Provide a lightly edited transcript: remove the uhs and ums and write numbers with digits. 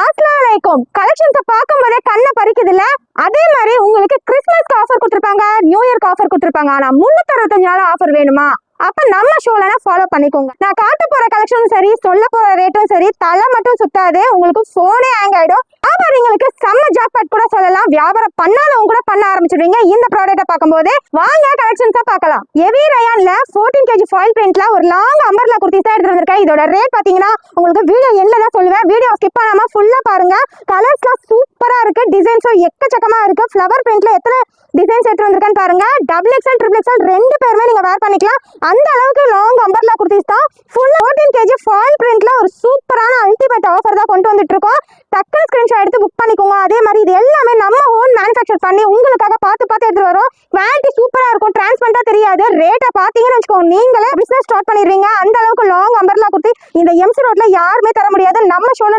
அஸ்ஸலாமு கலெக்ஷன்ஸை பார்க்கும் போதே கண்ணை பறிக்குது இல்ல? அதே மாதிரி உங்களுக்கு கிறிஸ்மஸ்க்கு ஆஃபர் கொடுத்துருப்பாங்க, நியூ இயர்க்கு ஆஃபர் கொடுத்துருப்பாங்க. ஆனா 365 நாள் ஆஃபர் வேணுமா? அப்ப நம்ம ஷோல ஃபாலோ பண்ணிக்கோங்க. நான் காட்ட போற கலெக்ஷனும் சரி, சொல்ல போற ரேட்டும் சரி, தலை மட்டும் சுத்தாது, உங்களுக்கு போனே ஹேங் ஆயிடும். வியாபாரிங்களுக்கு செம்ம ஜாக்பாட் கூட சொல்லலாம். வியாபாரம் பண்ணாதவங்க கூட பண்ண ஆரம்பிச்சிடுவீங்க இந்த ப்ராடக்ட்டை பார்க்கும்போது. வாங்க கலெக்ஷன்ஸா பார்க்கலாம். ஹெவி ரயான்ல 14 kg ஃபாயில் பிரிண்ட்ல ஒரு லாங் அம்பர்லா குர்த்திஸ் எடுத்து வந்திருக்கேன். இதோட ரேட் பாத்தீங்கன்னா உங்களுக்கு வீடியோ எண்ட்ல தான் சொல்லுவேன். வீடியோ ஸ்கிப் பண்ணாம ஃபுல்லா பாருங்க. கலர்ஸ்லாம் சூப்பரா இருக்கு, டிசைன்ஸும் எக்கச்சக்கமா இருக்கு. ஃப்ளவர் பிரிண்ட்ல எத்தனை டிசைன்ஸ் எடுத்து வந்திருக்கேன்னு பாருங்க. XXL, XXL ரெண்டு பேருமே நீங்க வேர் பண்ணிக்கலாம். அந்த அளவுக்கு லாங் அம்பர்லா குர்த்திஸ் தான். ஃபுல்லா 14 kg ஃபாயில் பிரிண்ட்ல ஒரு சூப்பரான அல்டிமேட் ஆஃபர் தான் கொண்டு வந்துட்டு இருக்கோம். டக்குனு ஸ்கிரீன்ஷாட் எடுத்து புக் பண்ணிக்கோங்க. அதே மாதிரி இது எல்லாமே நம்ம ஓன் மேனுஃபேக்சர் பண்ணி உங்களுக்காக பார்த்து எடுத்து வரோம். குவாலிட்டி சூப்பரா இருக்கும், டிரான்ஸ்பரண்டா தெரியாது. ரேட்டை பாத்தீங்கன்னு வச்சுக்கோங்க, நீங்களே பிசினஸ் ஸ்டார்ட் பண்ணிடுவீங்க. அந்த அளவுக்கு லாங் அம்பர்லா குர்த்தி இந்த எம்சி ரோட்ல யாருமே தர முடியாது. நம்ம ஷோல